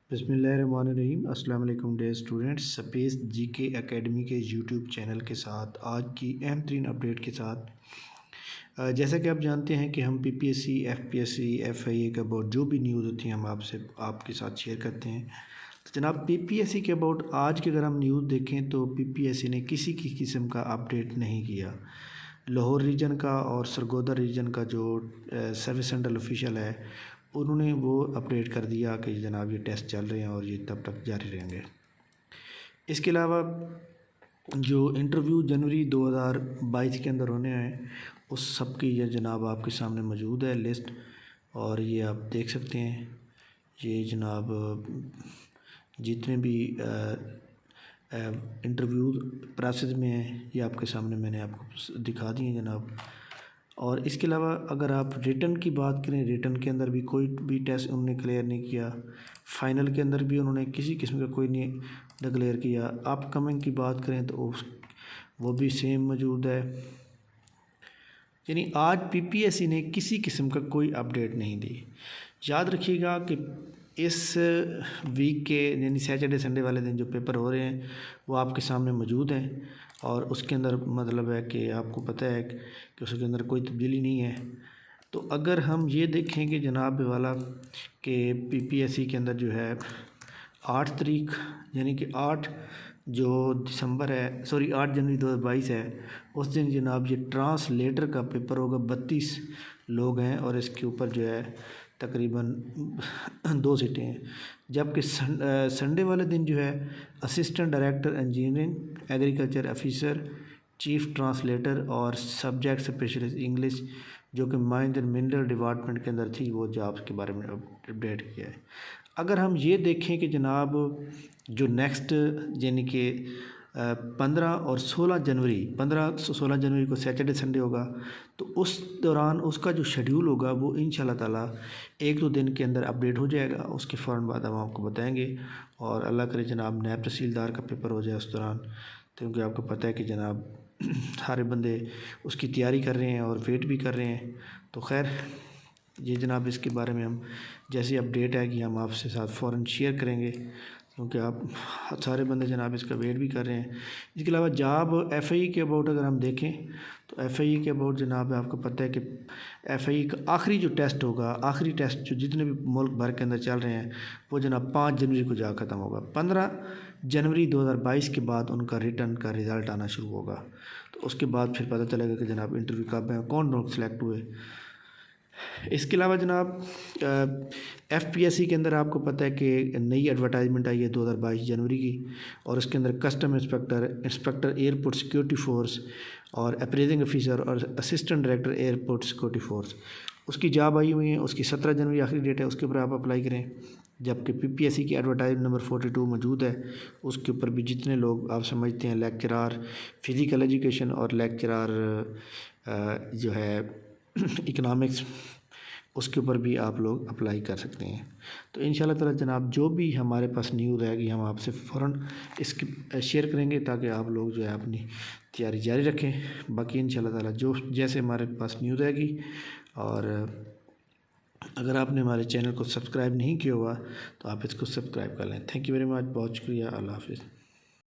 बिस्मिल्लाहिर्रहमानिर्रहीम। अस्सलाम वालेकुम dear students. Space GK academy के यूट्यूब चैनल के साथ आज की अहम तरीन अपडेट के साथ जैसा कि आप जानते हैं कि हम पीपीएससी, एफपीएससी, एफआईए के अबाउट जो भी न्यूज़ होती हैं हम आपके साथ शेयर करते हैं। तो जनाब पीपीएससी के अबाउट आज की अगर हम न्यूज़ देखें तो पीपीएससी ने किसी की किस्म का अपडेट नहीं किया। लाहौर रीजन का और सरगोदा रीजन का जो सर्विस सेंट्रल ऑफिशियल है उन्होंने वो अपडेट कर दिया कि जनाब ये टेस्ट चल रहे हैं और ये तब तक जारी रहेंगे। इसके अलावा जो इंटरव्यू जनवरी 2022 के अंदर होने हैं उस सब की ये जनाब आपके सामने मौजूद है लिस्ट, और ये आप देख सकते हैं। ये जनाब जितने भी इंटरव्यू प्रोसेस में हैं ये आपके सामने मैंने आपको दिखा दिए जनाब। और इसके अलावा अगर आप रिटन की बात करें, रिटन के अंदर भी कोई भी टेस्ट उन्होंने क्लियर नहीं किया। फ़ाइनल के अंदर भी उन्होंने किसी किस्म का कोई नहीं डिक्लेयर किया। अपकमिंग की बात करें तो वो भी सेम मौजूद है। यानी आज पीपीएससी ने किसी किस्म का कोई अपडेट नहीं दी। याद रखिएगा कि इस वीक के यानी सैटरडे संडे वाले दिन जो पेपर हो रहे हैं वो आपके सामने मौजूद हैं, और उसके अंदर मतलब है कि आपको पता है कि उसके अंदर कोई तब्दीली नहीं है। तो अगर हम ये देखें कि जनाब वाला कि पीपीएससी के अंदर जो है 8 तारीख यानी कि 8 जनवरी 2022 है, उस दिन जनाब ये ट्रांसलेटर का पेपर होगा। 32 लोग हैं और इसके ऊपर जो है तकरीबन 2 सीटें हैं। जबकि संडे वाले दिन जो है assistant director engineering, agriculture officer, chief translator और सब्जेक्ट स्पेशलिस्ट इंग्लिश जो कि माइंस एंड मिनरल डिपार्टमेंट के अंदर थी वो जॉब्स के बारे में अपडेट किया है। अगर हम ये देखें कि जनाब जो नेक्स्ट यानी कि 15 और 16 जनवरी को सैटरडे संडे होगा, तो उस दौरान उसका जो शेड्यूल होगा वो इंशाल्लाह ताला 1-2 दिन के अंदर अपडेट हो जाएगा। उसके फ़ौरन बाद हम आपको बताएंगे, और अल्लाह करे जनाब नायब तहसीलदार का पेपर हो जाए उस दौरान, क्योंकि आपको पता है कि जनाब सारे बंदे उसकी तैयारी कर रहे हैं और वेट भी कर रहे हैं। तो खैर ये जनाब इसके बारे में हम जैसी अपडेट आएगी हम आपसे साथ फ़ौरन शेयर करेंगे, क्योंकि आप सारे बंदे जनाब इसका वेट भी कर रहे हैं। इसके अलावा जॉब एफआई के अबाउट अगर हम देखें तो एफआई के अबाउट जनाब आपको पता है कि एफआई का आखिरी जो टेस्ट होगा, आखिरी टेस्ट जो जितने भी मुल्क भर के अंदर चल रहे हैं वो जनाब 5 जनवरी को जा ख़त्म होगा। 15 जनवरी 2022 के बाद उनका रिटर्न का रिज़ल्ट आना शुरू होगा। तो उसके बाद फिर पता चलेगा कि जनाब इंटरव्यू कब है, कौन लोग सेलेक्ट हुए। इसके अलावा जनाब एफपीएससी के अंदर आपको पता है कि नई एडवर्टाइजमेंट आई है 2022 जनवरी की, और उसके अंदर custom inspector airport security force और अप्रेजिंग ऑफिसर और assistant director airport security force उसकी जॉब आई हुई है। उसकी 17 जनवरी आखिरी डेट है, उसके ऊपर आप अप्लाई करें। जबकि पीपीएससी की एडवर्टाइजमेंट नंबर 42 मौजूद है, उसके ऊपर भी जितने लोग आप समझते हैं लेक्चरार फिज़िकल एजुकेशन और लेक्चरार जो है इकनॉमिक्स, उसके ऊपर भी आप लोग अप्लाई कर सकते हैं। तो इंशाल्लाह ताला जनाब जो भी हमारे पास न्यूज़ आएगी हम आपसे फ़ौरन इसकी शेयर करेंगे, ताकि आप लोग जो है अपनी तैयारी जारी रखें। बाकी इंशाल्लाह ताला जो जैसे हमारे पास न्यूज़ आएगी, और अगर आपने हमारे चैनल को सब्सक्राइब नहीं किया हुआ तो आप इसको सब्सक्राइब कर लें। थैंक यू वेरी मच, बहुत शुक्रिया, अल्लाह हाफ़िज़।